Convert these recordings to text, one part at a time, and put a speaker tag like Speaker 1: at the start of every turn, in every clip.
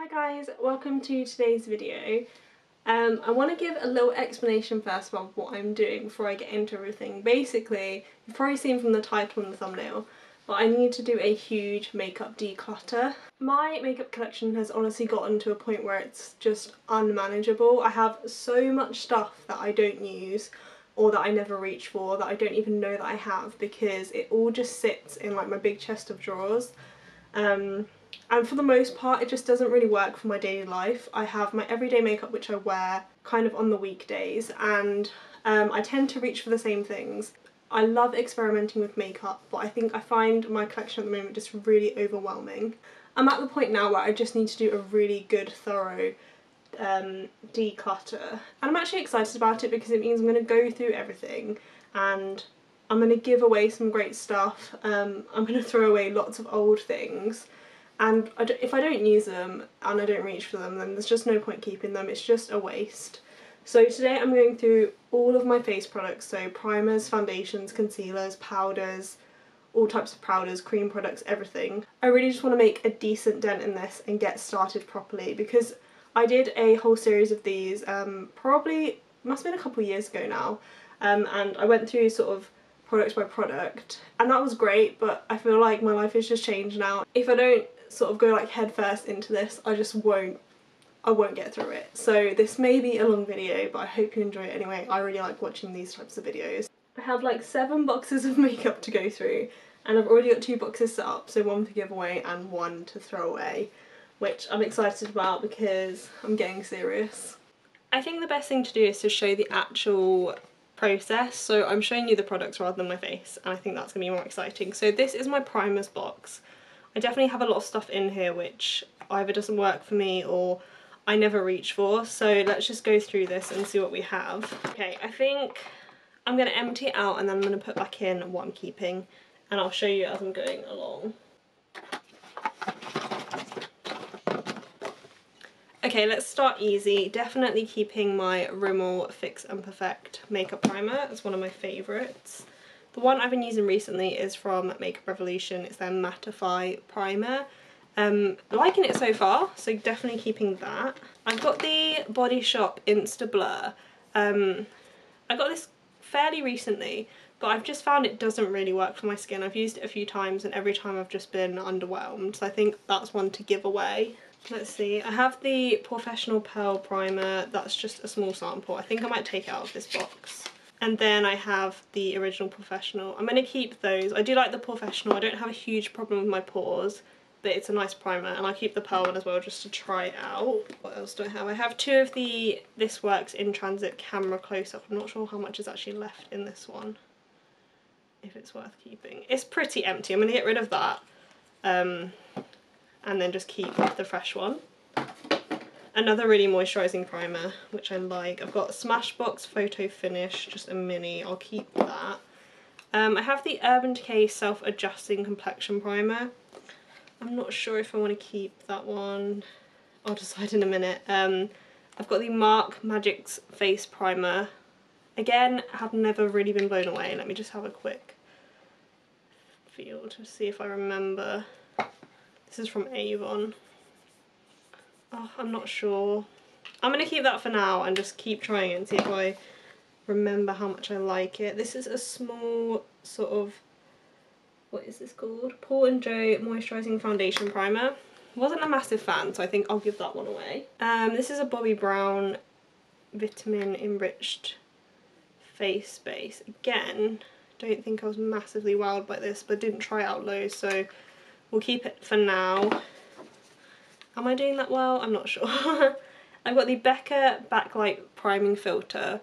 Speaker 1: Hi guys, welcome to today's video. I want to give a little explanation first about what I'm doing before I get into everything. Basically, you've probably seen from the title and the thumbnail, but I need to do a huge makeup declutter. My makeup collection has honestly gotten to a point where it's just unmanageable. I have so much stuff that I don't use or that I never reach for, that I don't even know that I have, because it all just sits in like my big chest of drawers. And for the most part it just doesn't really work for my daily life. I have my everyday makeup which I wear kind of on the weekdays, and I tend to reach for the same things. I love experimenting with makeup, but I think I find my collection at the moment just really overwhelming. I'm at the point now where I just need to do a really good, thorough declutter, and I'm actually excited about it because it means I'm going to go through everything and I'm going to give away some great stuff. I'm going to throw away lots of old things, and if I don't use them and I don't reach for them, then there's just no point keeping them. It's just a waste. So today I'm going through all of my face products, so primers, foundations, concealers, powders, all types of powders, cream products, everything. I really just want to make a decent dent in this and get started properly, because I did a whole series of these probably, must have been a couple of years ago now, and I went through sort of product by product, and that was great, but I feel like my life has just changed now. If I don't sort of go like head first into this, I won't get through it. So this may be a long video, but I hope you enjoy it anyway. I really like watching these types of videos. I have like 7 boxes of makeup to go through, and I've already got 2 boxes set up, so 1 for giveaway and 1 to throw away, which I'm excited about because I'm getting serious. I think the best thing to do is to show the actual process, so I'm showing you the products rather than my face, and I think that's going to be more exciting. So this is my primers box. I definitely have a lot of stuff in here which either doesn't work for me or I never reach for, so let's just go through this and see what we have. Okay, I think I'm going to empty it out and then I'm going to put back in what I'm keeping, and I'll show you as I'm going along. Okay, let's start easy. Definitely keeping my Rimmel Fix and Perfect makeup primer. It's one of my favourites. The one I've been using recently is from Makeup Revolution. It's their Mattify primer. Liking it so far, so definitely keeping that. I've got the Body Shop Insta Blur. I got this fairly recently, but I've just found it doesn't really work for my skin. I've used it a few times and every time I've just been underwhelmed, so I think that's one to give away. Let's see, I have the Professional Pearl Primer. That's just a small sample. I think I might take it out of this box. And then I have the Original Professional. I'm going to keep those. I do like the Professional. I don't have a huge problem with my pores, but it's a nice primer, and I'll keep the Pearl one as well just to try it out. What else do I have? I have 2 of the This Works In Transit Camera Close-Up. I'm not sure how much is actually left in this one, if it's worth keeping. It's pretty empty. I'm going to get rid of that, and then just keep the fresh one. Another really moisturising primer, which I like. I've got Smashbox Photo Finish, just a mini. I'll keep that. I have the Urban Decay Self-Adjusting Complexion Primer. I'm not sure if I want to keep that one. I'll decide in a minute. I've got the MAC Magic's Face Primer. Again, have never really been blown away. Let me just have a quick feel to see if I remember. This is from Avon. Oh, I'm not sure. I'm going to keep that for now and just keep trying it and see if I remember how much I like it. This is a small sort of, what is this called? Paul & Joe Moisturising Foundation Primer. Wasn't a massive fan, so I think I'll give that one away. This is a Bobbi Brown Vitamin Enriched Face Base. Again, don't think I was massively wowed by this, but didn't try it out loads, so we'll keep it for now. Am I doing that well? I'm not sure. I've got the Becca Backlight Priming Filter.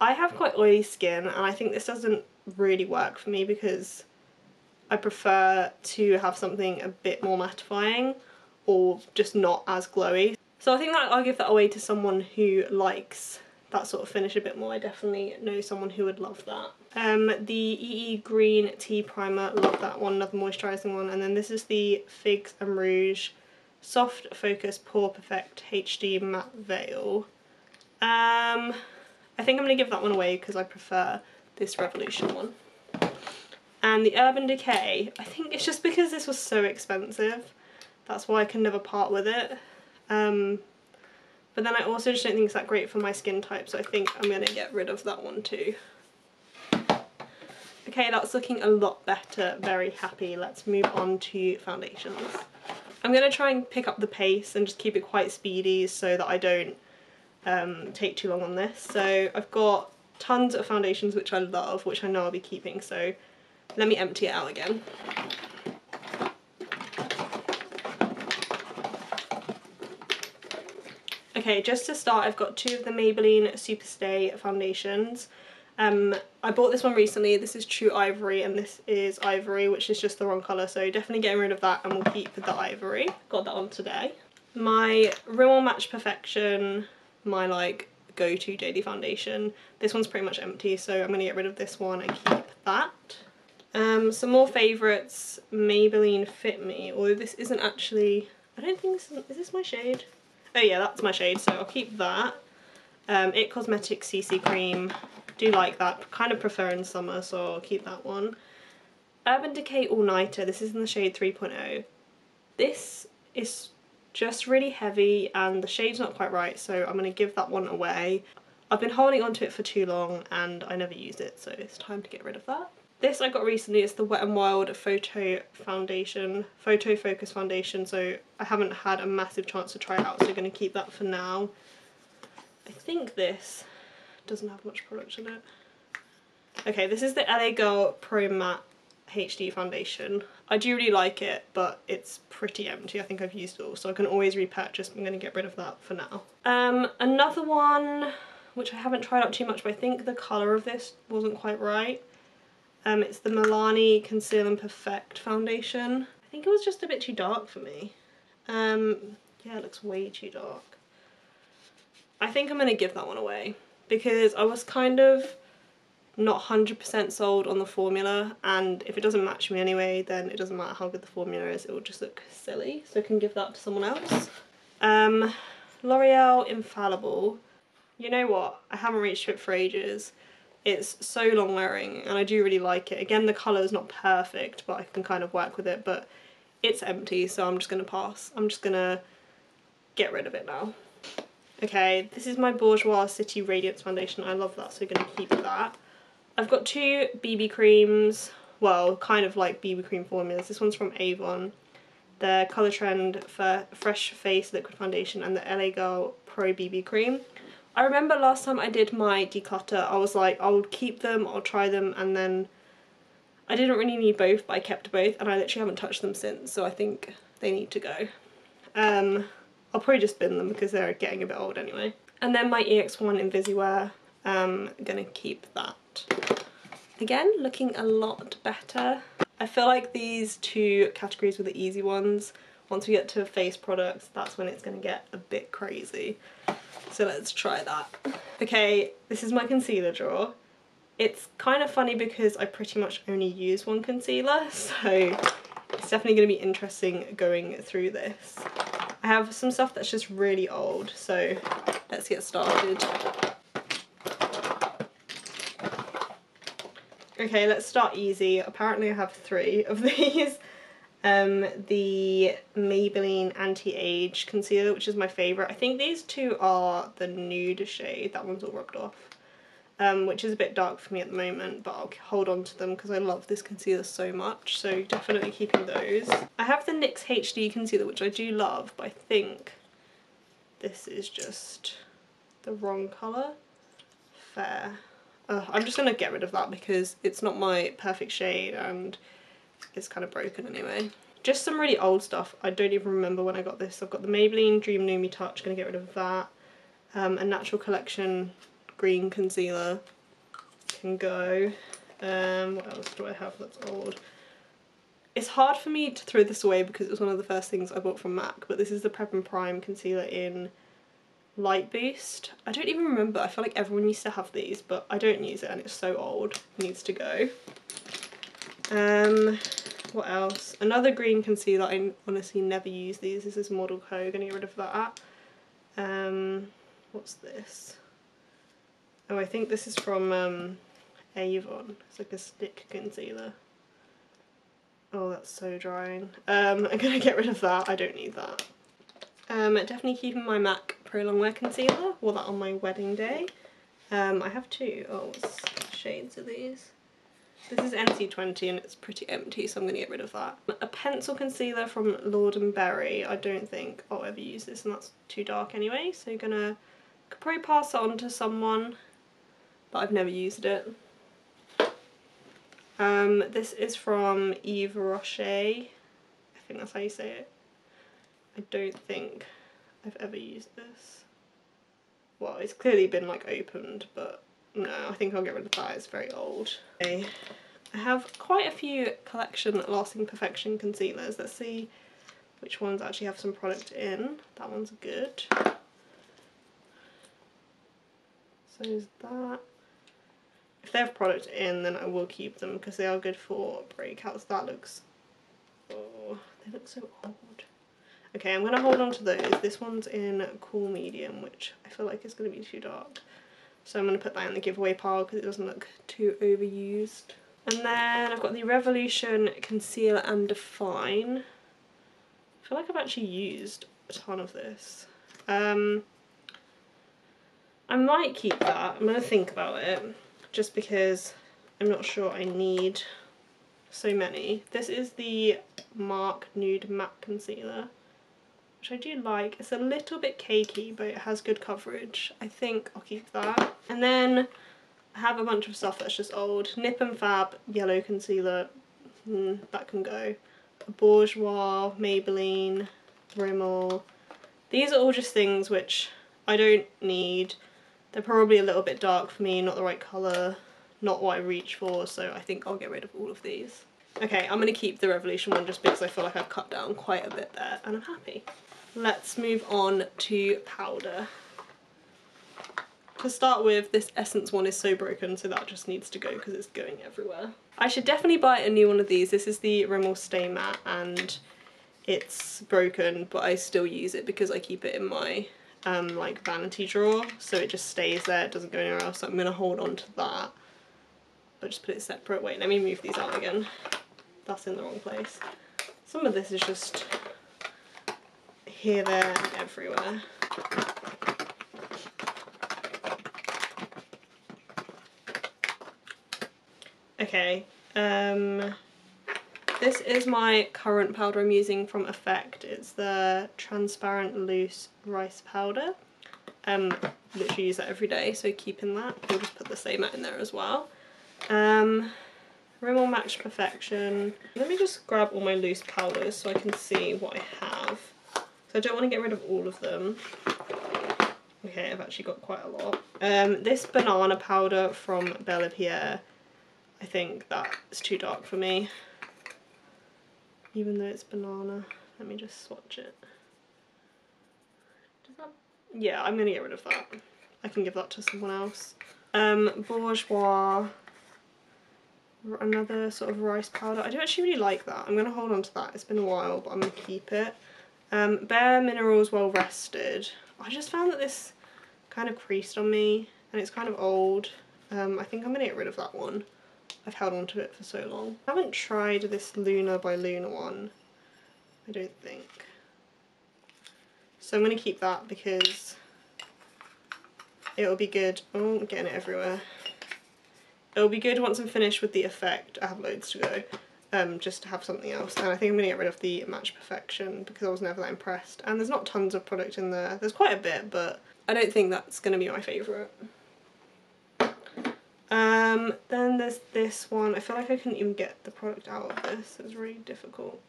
Speaker 1: I have quite oily skin, and I think this doesn't really work for me because I prefer to have something a bit more mattifying or just not as glowy. So I think that I'll give that away to someone who likes that sort of finish a bit more. I definitely know someone who would love that. The EE Green Tea Primer, love that one, another moisturising one. And then this is the Figs and Rouge Soft Focus Pore Perfect HD Matte Veil. I think I'm going to give that one away because I prefer this Revolution one. And the Urban Decay, I think it's just because this was so expensive, that's why I can never part with it. But then I also just don't think it's that great for my skin type, so I think I'm going to get rid of that one too. Okay, that's looking a lot better, very happy. Let's move on to foundations. I'm going to try and pick up the pace and just keep it quite speedy so that I don't take too long on this. So I've got tons of foundations which I love, which I know I'll be keeping, so let me empty it out again. Okay, just to start, I've got two of the Maybelline Superstay foundations. I bought this one recently. This is True Ivory and this is Ivory, which is just the wrong colour, so definitely getting rid of that and we'll keep the Ivory. Got that on today. My Rimmel Match Perfection, my like go-to daily foundation. This one's pretty much empty, so I'm going to get rid of this one and keep that. Some more favourites, Maybelline Fit Me, although this isn't actually, I don't think this is this my shade? Oh yeah, that's my shade, so I'll keep that. It Cosmetics CC Cream, do like that, kind of prefer in summer, so I'll keep that one. Urban Decay All Nighter, this is in the shade 3.0. This is just really heavy and the shade's not quite right, so I'm going to give that one away. I've been holding on to it for too long and I never use it, so it's time to get rid of that. This I got recently, it's the Wet n Wild Photo Focus Foundation, so I haven't had a massive chance to try it out, so I'm going to keep that for now. I think this doesn't have much product in it. Okay, this is the LA Girl Pro Matte HD foundation. I do really like it, but it's pretty empty. I think I've used it all, so I can always repurchase. I'm going to get rid of that for now. Another one, which I haven't tried out too much, but I think the colour of this wasn't quite right. It's the Milani Conceal and Perfect foundation. I think it was just a bit too dark for me. Yeah, it looks way too dark. I think I'm going to give that one away because I was kind of not 100% sold on the formula, and if it doesn't match me anyway, then it doesn't matter how good the formula is, it will just look silly, so I can give that to someone else. L'Oreal Infallible. You know what? I haven't reached it for ages. It's so long wearing and I do really like it. Again, the colour is not perfect, but I can kind of work with it, but it's empty, so I'm just going to pass. I'm just going to get rid of it now. Okay, this is my Bourjois City Radiance foundation. I love that, so I'm going to keep that. I've got two BB creams, well, kind of like BB cream formulas. This one's from Avon. The Colour Trend Fresh Face Liquid Foundation and the LA Girl Pro BB Cream. I remember last time I did my declutter, I was like, I'll keep them, I'll try them, and then I didn't really need both, but I kept both, and I literally haven't touched them since, so I think they need to go. I'll probably just bin them because they're getting a bit old anyway. And then my EX1 Invisiwear, I'm gonna keep that. Again, looking a lot better. I feel like these two categories were the easy ones. Once we get to face products, that's when it's gonna get a bit crazy. So let's try that. Okay, this is my concealer drawer. It's kind of funny because I pretty much only use one concealer, so it's definitely going to be interesting going through this. I have some stuff that's just really old, so let's get started. Okay, let's start easy. Apparently I have 3 of these. The Maybelline Anti-Age Concealer, which is my favourite. I think these two are the nude shade. That one's all rubbed off. Which is a bit dark for me at the moment, but I'll hold on to them because I love this concealer so much, so definitely keeping those. I have the NYX HD Concealer, which I do love, but I think this is just the wrong colour. Fair. I'm just going to get rid of that because it's not my perfect shade and it's kind of broken anyway. Just some really old stuff. I don't even remember when I got this. I've got the Maybelline Dream Lumi Touch, gonna get rid of that. A Natural Collection green concealer can go. What else do I have that's old? It's hard for me to throw this away because it was one of the first things I bought from MAC, but this is the Prep and Prime concealer in Light Boost. I don't even remember. I feel like everyone used to have these, but I don't use it and it's so old. It needs to go. What else? Another green concealer. I honestly never use these. This is Model Co. Gonna get rid of that. What's this? Oh, I think this is from Avon. It's like a stick concealer. Oh, that's so drying. I'm gonna get rid of that. I don't need that. Definitely keeping my MAC Pro Longwear Concealer. Wore that on my wedding day. I have two. Oh, what's shades of these? This is NC20 and it's pretty empty, so I'm going to get rid of that. A pencil concealer from Lord & Berry. I don't think I'll ever use this, and that's too dark anyway, so you're gonna could probably pass it on to someone, but I've never used it. This is from Yves Rocher. I think that's how you say it. I don't think I've ever used this. Well, it's clearly been like opened, but no, I think I'll get rid of that. It's very old. Okay. I have quite a few Collection Lasting Perfection concealers. Let's see which ones actually have some product in. That one's good. So is that. If they have product in, then I will keep them because they are good for breakouts. That looks. Oh, they look so old. Okay, I'm going to hold on to those. This one's in Cool Medium, which I feel like is going to be too dark. So I'm going to put that in the giveaway pile because it doesn't look too overused. And then I've got the Revolution Conceal and Define. I feel like I've actually used a ton of this. I might keep that. I'm going to think about it just because I'm not sure I need so many. This is the MAC Nude Matte Concealer, which I do like. It's a little bit cakey, but it has good coverage. I think I'll keep that. And then I have a bunch of stuff that's just old. Nip and Fab Yellow Concealer, that can go. Bourjois, Maybelline, Rimmel. These are all just things which I don't need. They're probably a little bit dark for me, not the right colour, not what I reach for, so I think I'll get rid of all of these. Okay, I'm going to keep the Revolution one just because I feel like I've cut down quite a bit there and I'm happy. Let's move on to powder. To start with, this Essence one is so broken, so that just needs to go because it's going everywhere. I should definitely buy a new one of these. This is the Rimmel Stay Matte and it's broken, but I still use it because I keep it in my like vanity drawer, so it just stays there, it doesn't go anywhere else, so I'm going to hold on to that. But just put it separate. Wait, let me move these out again. That's in the wrong place. Some of this is just here, there, and everywhere. Okay, this is my current powder I'm using from Effect. It's the Transparent Loose Rice Powder. Literally use that every day, so keeping that. We'll just put the same matte in there as well. Rimmel Match Perfection. Let me just grab all my loose powders so I can see what I have. So I don't want to get rid of all of them. Okay, I've actually got quite a lot. This banana powder from Bella Pierre. I think that is too dark for me, even though it's banana. Let me just swatch it. Does that... Yeah, I'm going to get rid of that. I can give that to someone else. Bourjois, another sort of rice powder. I do actually really like that. I'm going to hold on to that. It's been a while, but I'm going to keep it. Bare Minerals Well Rested. I just found that this kind of creased on me, and it's kind of old. I think I'm going to get rid of that one. I've held on to it for so long. I haven't tried this Luna by Luna one, I don't think. So I'm going to keep that because it'll be good. Oh, I'm getting it everywhere. It'll be good once I'm finished with the Effect. I have loads to go, just to have something else. And I think I'm going to get rid of the Match Perfection because I was never that impressed. And there's not tons of product in there. There's quite a bit, but I don't think that's going to be my favourite. Then there's this one. I feel like I couldn't even get the product out of this. It was really difficult.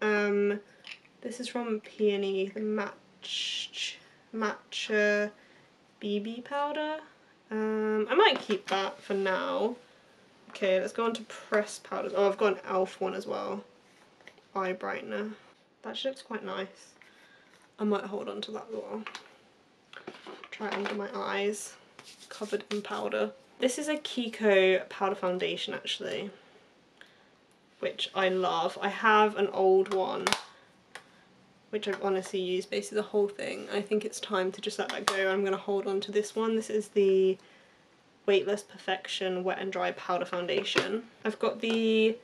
Speaker 1: This is from Peony, the Matcha BB powder. I might keep that for now. Okay, let's go on to pressed powders. Oh, I've got an e.l.f. one as well. Eye brightener. That actually looks quite nice. I might hold on to that as well. Try it under my eyes. Covered in powder. This is a Kiko powder foundation actually, which I love. I have an old one which I've honestly used basically the whole thing. I think it's time to just let that go. I'm going to hold on to this one. This is the Weightless Perfection Wet and Dry Powder Foundation. I've got the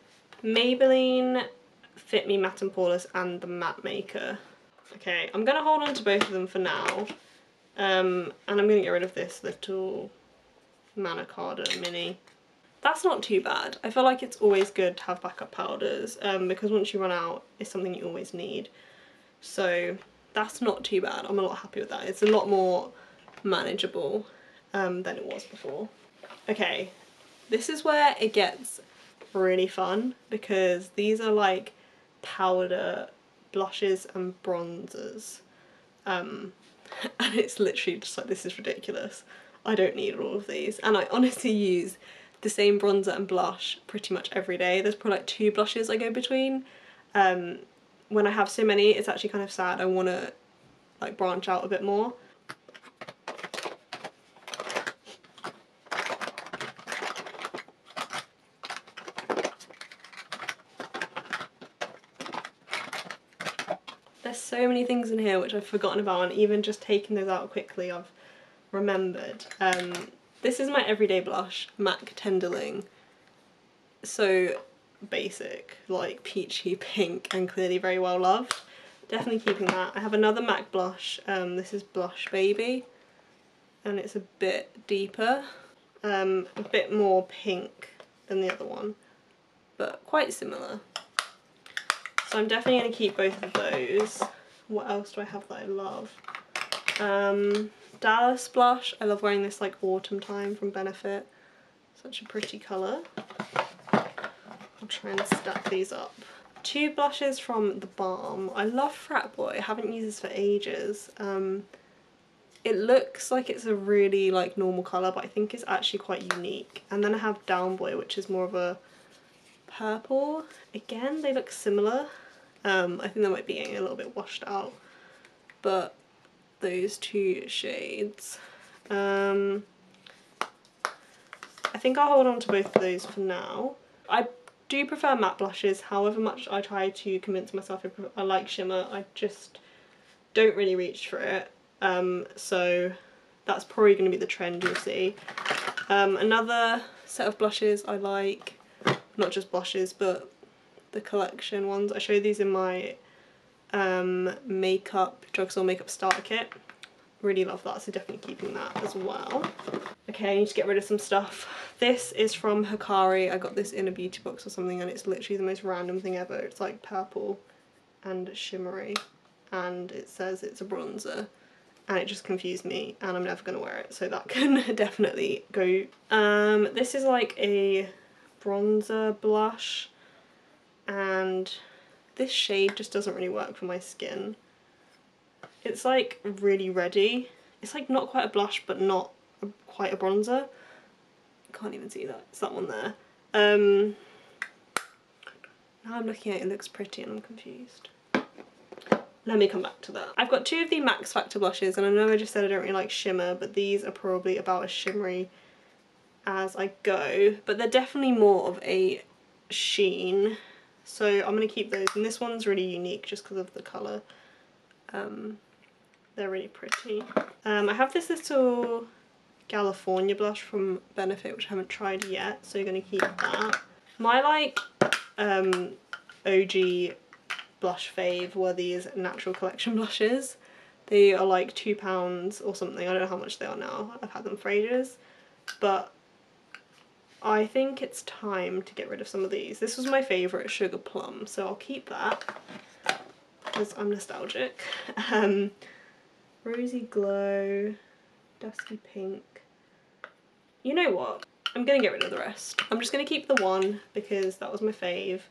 Speaker 1: Maybelline Fit Me Matte and Poreless and the Matte Maker. Okay, I'm going to hold on to both of them for now. And I'm going to get rid of this little Manicarda mini. That's not too bad. I feel like it's always good to have backup powders because once you run out, it's something you always need. So that's not too bad. I'm a lot happy with that. It's a lot more manageable than it was before. Okay, this is where it gets really fun because these are like powder blushes and bronzers. And it's literally just like, this is ridiculous. I don't need all of these. And I honestly use the same bronzer and blush pretty much every day. There's probably like 2 blushes I go between. When I have so many, it's actually kind of sad. I want to like branch out a bit more. There's so many things in here which I've forgotten about, and even just taking those out quickly I've remembered. This is my everyday blush, MAC Tenderling. So basic, like peachy pink and clearly very well loved. Definitely keeping that. I have another MAC blush, this is Blush Baby, and it's a bit deeper, a bit more pink than the other one, but quite similar. So I'm definitely going to keep both of those. What else do I have that I love? Dallas blush. I love wearing this like autumn time from Benefit. Such a pretty colour. I'll try and stack these up. 2 blushes from The Balm. I love Frat Boy. I haven't used this for ages. It looks like it's a really like normal colour, but I think it's actually quite unique. And then I have Down Boy, which is more of a purple. Again, they look similar. I think they might be getting a little bit washed out, but those 2 shades. I think I'll hold on to both of those for now. I do prefer matte blushes, however much I try to convince myself I like shimmer, I just don't really reach for it. So that's probably going to be the trend you'll see. Another set of blushes I like, not just blushes but the collection ones. I showed these in my makeup, drugstore makeup starter kit. Really love that, so definitely keeping that as well. Okay, I need to get rid of some stuff. This is from Hikari. I got this in a beauty box or something, and it's literally the most random thing ever. It's like purple and shimmery, and it says it's a bronzer, and it just confused me, and I'm never going to wear it, so that can definitely go. This is like a bronzer blush, and this shade just doesn't really work for my skin. It's like really reddy. It's like not quite a blush, but not quite a bronzer. Can't even see that. It's that one there. Now I'm looking at it, it looks pretty and I'm confused. Let me come back to that. I've got 2 of the Max Factor blushes, and I know I just said I don't really like shimmer, but these are probably about as shimmery as I go. But they're definitely more of a sheen. So I'm going to keep those. And this one's really unique just because of the colour. They're really pretty. I have this little California blush from Benefit, which I haven't tried yet, so you're going to keep that. My like OG blush fave were these Natural Collection blushes. They are like £2 or something. I don't know how much they are now. I've had them for ages. But I think it's time to get rid of some of these. This was my favourite, Sugar Plum, so I'll keep that because I'm nostalgic. Rosy Glow, Dusky Pink. You know what? I'm going to get rid of the rest. I'm just going to keep the one because that was my fave,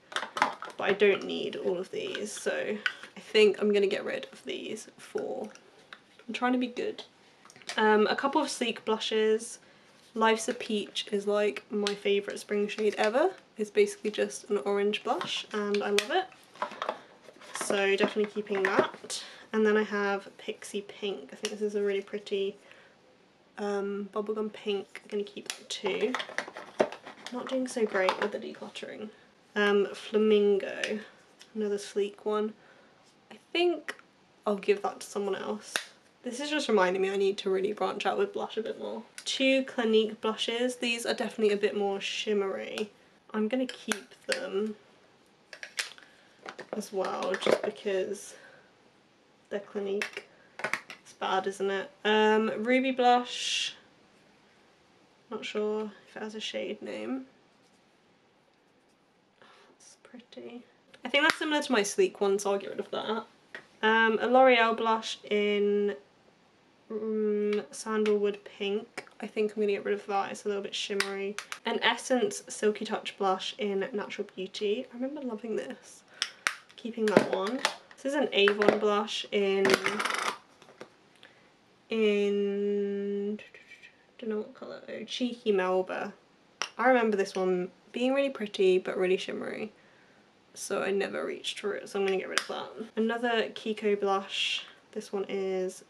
Speaker 1: but I don't need all of these, so I think I'm going to get rid of these 4. I'm trying to be good. A couple of sleek blushes. Life's a Peach is like my favourite spring shade ever. It's basically just an orange blush and I love it. So definitely keeping that. And then I have Pixie Pink. I think this is a really pretty bubblegum pink. I'm going to keep that too. Not doing so great with the decluttering. Flamingo, another sleek one. I think I'll give that to someone else. This is just reminding me I need to really branch out with blush a bit more. 2 Clinique blushes. These are definitely a bit more shimmery. I'm going to keep them as well just because De-Clinique. It's bad, isn't it? Ruby blush. Not sure if it has a shade name. Oh, that's pretty. I think that's similar to my sleek one, so I'll get rid of that. A L'Oreal blush in Sandalwood Pink. I think I'm going to get rid of that, it's a little bit shimmery. An Essence Silky Touch blush in Natural Beauty. I remember loving this. Keeping that one. This is an Avon blush in don't know what colour, oh, Cheeky Melba. I remember this one being really pretty but really shimmery, so I never reached for it, so I'm going to get rid of that. Another Kiko blush. This one is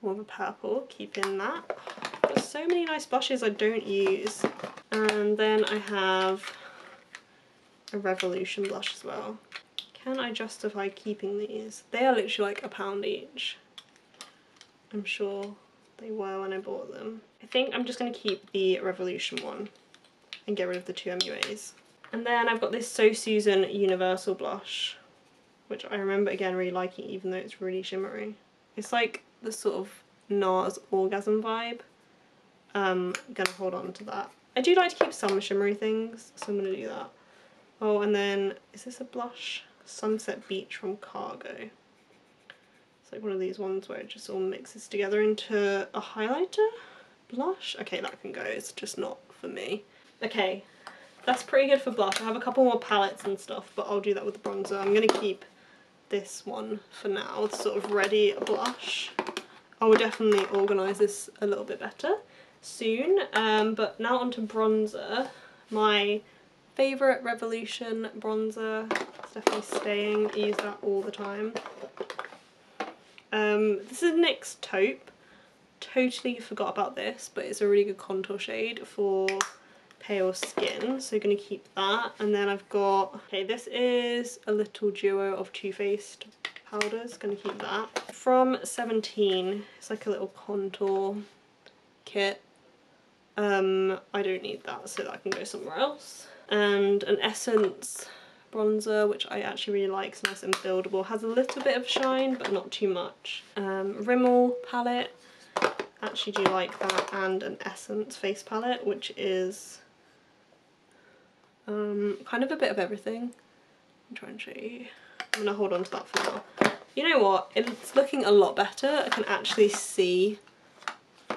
Speaker 1: more of a purple, keeping that. There's so many nice blushes I don't use. And then I have a Revolution blush as well. Can I justify keeping these? They are literally like £1 each. I'm sure they were when I bought them. I think I'm just going to keep the Revolution one and get rid of the 2 MUAs. And then I've got this So Susan Universal blush, which I remember again really liking even though it's really shimmery. It's like the sort of NARS Orgasm vibe. I'm gonna hold on to that. I do like to keep some shimmery things, so I'm gonna do that. Oh, and then, is this a blush? Sunset Beach from Cargo. It's like one of these ones where it just all mixes together into a highlighter blush. Okay, that can go, it's just not for me. Okay, that's pretty good for blush. I have a couple more palettes and stuff, but I'll do that with the bronzer. I'm gonna keep this one for now, the sort of ready blush. I will definitely organise this a little bit better soon, but now onto bronzer. My favourite Revolution bronzer, it's definitely staying, I use that all the time. This is NYX Taupe. Totally forgot about this, but it's a really good contour shade for pale skin, so I'm going to keep that. And then I've got, okay, this is a little duo of Too Faced powders, going to keep that. From 17, it's like a little contour kit. I don't need that, so that can go somewhere else. And an Essence bronzer, which I actually really like, it's nice and buildable, has a little bit of shine but not too much. Rimmel palette, actually do like that, and an Essence face palette, which is kind of a bit of everything. I'll try and show you. I'm gonna hold on to that for now. You know what, it's looking a lot better. I can actually see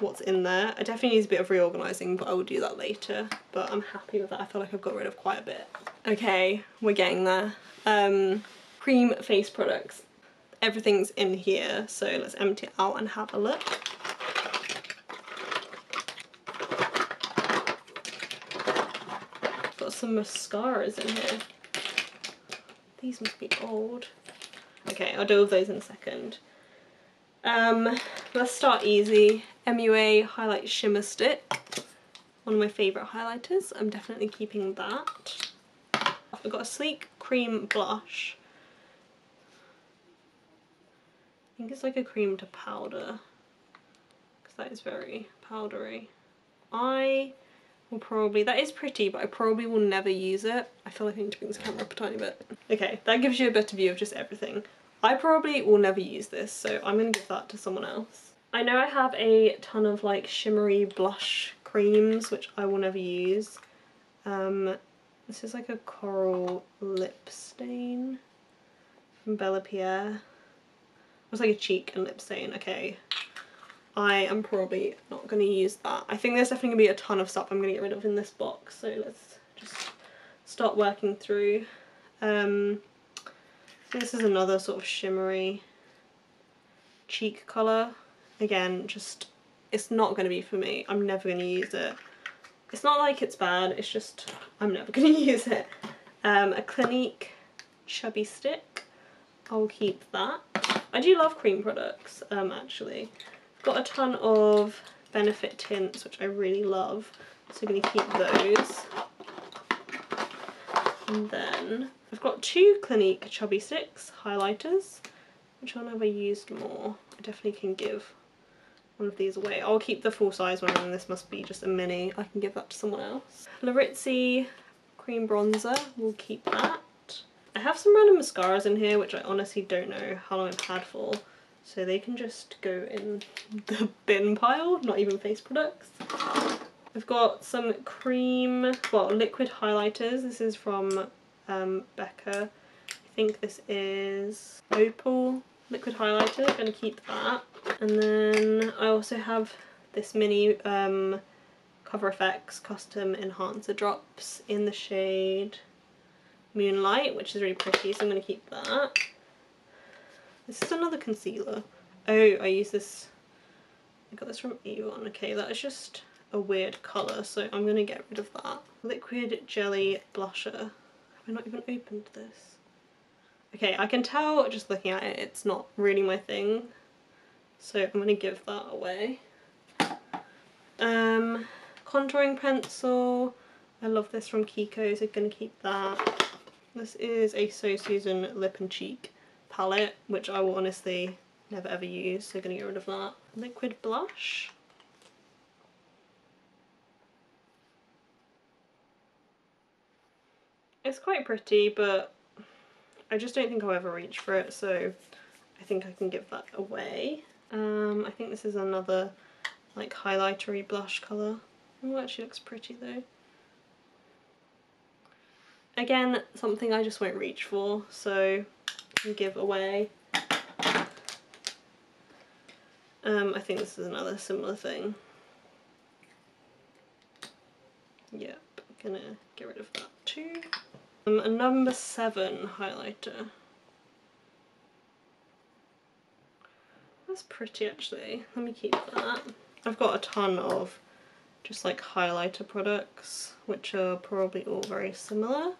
Speaker 1: what's in there. I definitely need a bit of reorganising, but I will do that later, but I'm happy with that. I feel like I've got rid of quite a bit. Okay, we're getting there. Cream face products. Everything's in here, so let's empty it out and have a look. Got some mascaras in here. These must be old. Okay, I'll deal with those in a second. Let's start easy. MUA Highlight Shimmer Stick. One of my favourite highlighters. I'm definitely keeping that. I've got a sleek cream blush. I think it's like a cream to powder, because that is very powdery. I will probably, that is pretty, but I probably will never use it. I feel like I need to bring this camera up a tiny bit. Okay, that gives you a better view of just everything. I probably will never use this, so I'm going to give that to someone else. I know I have a ton of like shimmery blush creams, which I will never use. This is like a coral lip stain from Bella Pierre. It's like a cheek and lip stain. Okay, I am probably not going to use that. I think there's definitely going to be a ton of stuff I'm going to get rid of in this box, so let's just start working through. This is another sort of shimmery cheek colour. Again, just, it's not going to be for me. I'm never going to use it. It's not like it's bad, it's just I'm never going to use it. A Clinique Chubby Stick. I'll keep that. I do love cream products, actually. I've got a ton of Benefit tints, which I really love, so I'm going to keep those. And then I've got 2 Clinique Chubby Sticks highlighters. Which one have I used more? I definitely can give one of these away. I'll keep the full size one, and this must be just a mini. I can give that to someone else. Larizzi cream bronzer, we'll keep that. I have some random mascaras in here which I honestly don't know how long I've had for, so they can just go in the bin pile, not even face products. I've got some cream, well, liquid highlighters. This is from Becca. I think this is Opal liquid highlighter. I'm going to keep that. And then I also have this mini Cover FX custom enhancer drops in the shade Moonlight, which is really pretty, so I'm going to keep that. This is another concealer. Oh, I use this, I got this from Avon. Okay, that is just a weird colour, so I'm going to get rid of that. Liquid Jelly Blusher. Have I not even opened this? Okay, I can tell just looking at it, it's not really my thing, so I'm going to give that away. Contouring pencil. I love this from Kiko, so I'm going to keep that. This is a So Susan Lip and Cheek palette, which I will honestly never ever use, so I'm going to get rid of that. Liquid blush. It's quite pretty, but I just don't think I'll ever reach for it, so I think I can give that away. I think this is another like highlightery blush colour. Oh, it actually looks pretty though. Again, something I just won't reach for, so I can give away. I think this is another similar thing. Yep, gonna get rid of that too. A number 7 highlighter. That's pretty actually. Let me keep that. I've got a ton of just like highlighter products, which are probably all very similar.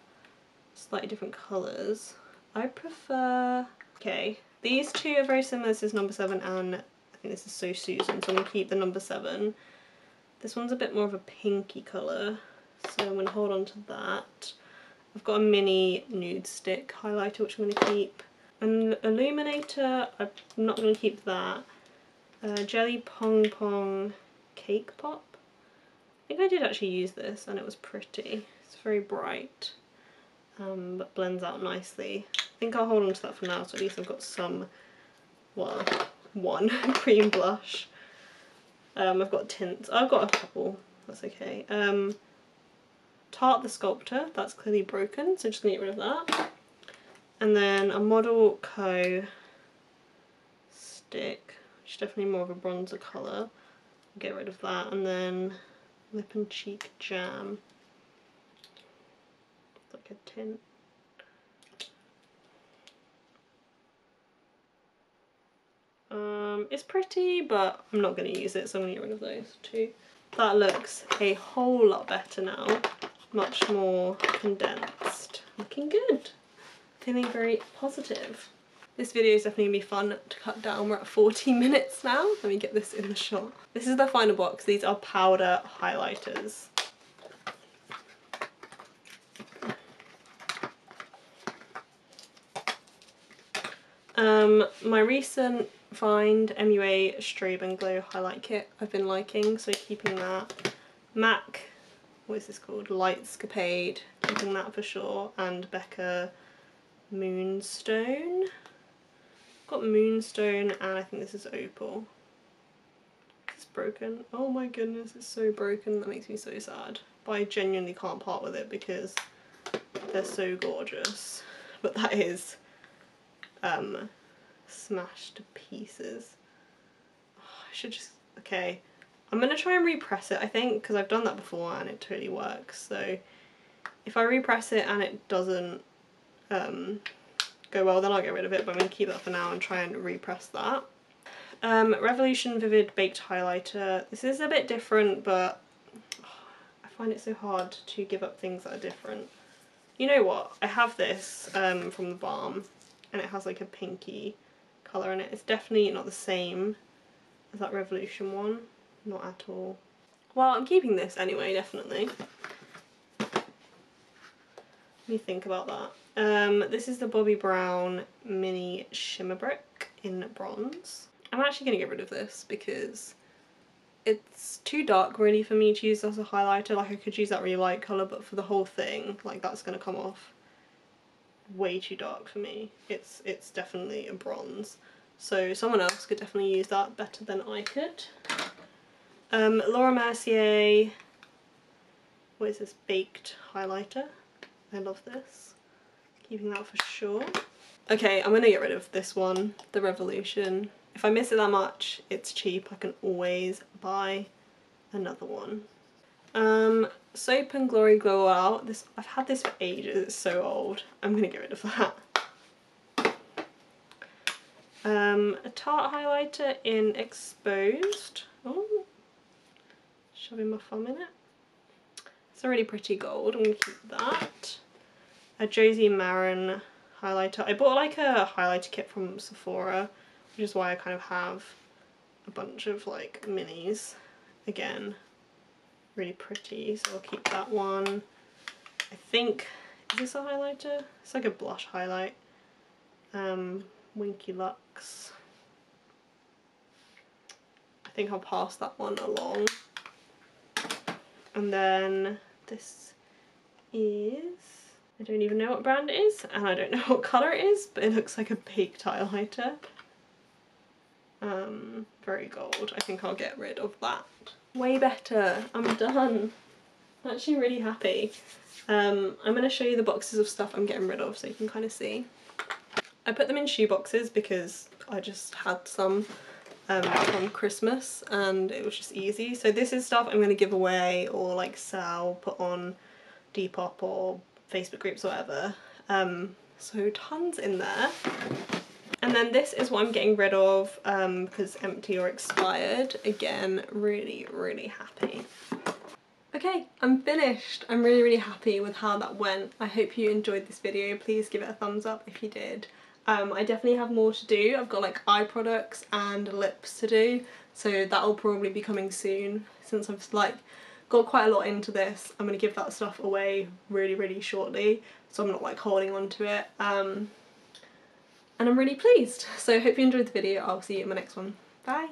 Speaker 1: Slightly different colours. I prefer... Okay, these two are very similar. This is number 7 and I think this is So Susan, so I'm going to keep the number 7. This one's a bit more of a pinky colour, so I'm going to hold on to that. I've got a mini nude stick highlighter which I'm going to keep. An illuminator, I'm not going to keep that. Jelly Pong Pong Cake Pop. I think I did actually use this and it was pretty. It's very bright, but blends out nicely. I think I'll hold on to that for now, so at least I've got some, well, one cream blush. I've got tints. I've got a couple, that's okay. Tarte the Sculptor, that's clearly broken, so just gonna get rid of that. And then a Model Co stick, which is definitely more of a bronzer colour. Get rid of that. And then Lip and Cheek Jam. It's like a tint. It's pretty, but I'm not going to use it, so I'm going to get rid of those too. That looks a whole lot better now. Much more condensed. Looking good. Feeling very positive. This video is definitely going to be fun to cut down. We're at 40 minutes now. Let me get this in the shot. This is the final box. These are powder highlighters. My recent find, MUA Strobe and Glow Highlight Kit, I've been liking, so keeping that. MAC, what is this called? Lightscapade, keeping that for sure. And Becca Moonstone. Got Moonstone and I think this is Opal. It's broken. Oh my goodness, it's so broken. That makes me so sad. But I genuinely can't part with it because they're so gorgeous. But that is smashed to pieces. Oh, I should just... Okay. I'm going to try and repress it, I think, because I've done that before and it totally works. So if I repress it and it doesn't go well, then I'll get rid of it, but I'm going to keep that for now and try and repress that. Revolution Vivid Baked Highlighter. This is a bit different, but I find it so hard to give up things that are different. You know what? I have this from the Balm, and it has like a pinky colour in it. It's definitely not the same as that Revolution one. Not at all. Well, I'm keeping this anyway, definitely. Let me think about that. This is the Bobbi Brown Mini Shimmer Brick in bronze. I'm actually going to get rid of this because it's too dark really for me to use as a highlighter. Like I could use that really light colour, but for the whole thing, like that's going to come off way too dark for me. It's definitely a bronze. So someone else could definitely use that better than I could. Laura Mercier, what is this, baked highlighter. I love this. Keeping that for sure. Okay, I'm gonna get rid of this one, the Revolution. If I miss it that much, it's cheap. I can always buy another one. Soap and Glory Glow Out. This, I've had this for ages, it's so old. I'm gonna get rid of that. A Tarte highlighter in Exposed. Oh, shoving my thumb in it. It's a really pretty gold, I'm gonna keep that. A Josie Maran highlighter. I bought like a highlighter kit from Sephora, which is why I kind of have a bunch of like minis. Again, really pretty, so I'll keep that one. I think, is this a highlighter? It's like a blush highlight. Winky Lux. I think I'll pass that one along. And then this is, I don't even know what brand it is, and I don't know what colour it is, but it looks like a baked highlighter. Very gold. I think I'll get rid of that. Way better. I'm done. I'm actually really happy. I'm going to show you the boxes of stuff I'm getting rid of so you can kind of see. I put them in shoe boxes because I just had some from Christmas and it was just easy. So this is stuff I'm going to give away or like sell, put on Depop or Facebook groups or whatever. So tons in there. And then this is what I'm getting rid of because empty or expired. Again, really, really happy. Okay, I'm finished. I'm really, really happy with how that went. I hope you enjoyed this video. Please give it a thumbs up if you did. I definitely have more to do. I've got like eye products and lips to do, so that'll probably be coming soon since I've like got quite a lot into this. I'm going to give that stuff away really, really shortly, so I'm not like holding on to it. And I'm really pleased. So I hope you enjoyed the video. I'll see you in my next one. Bye!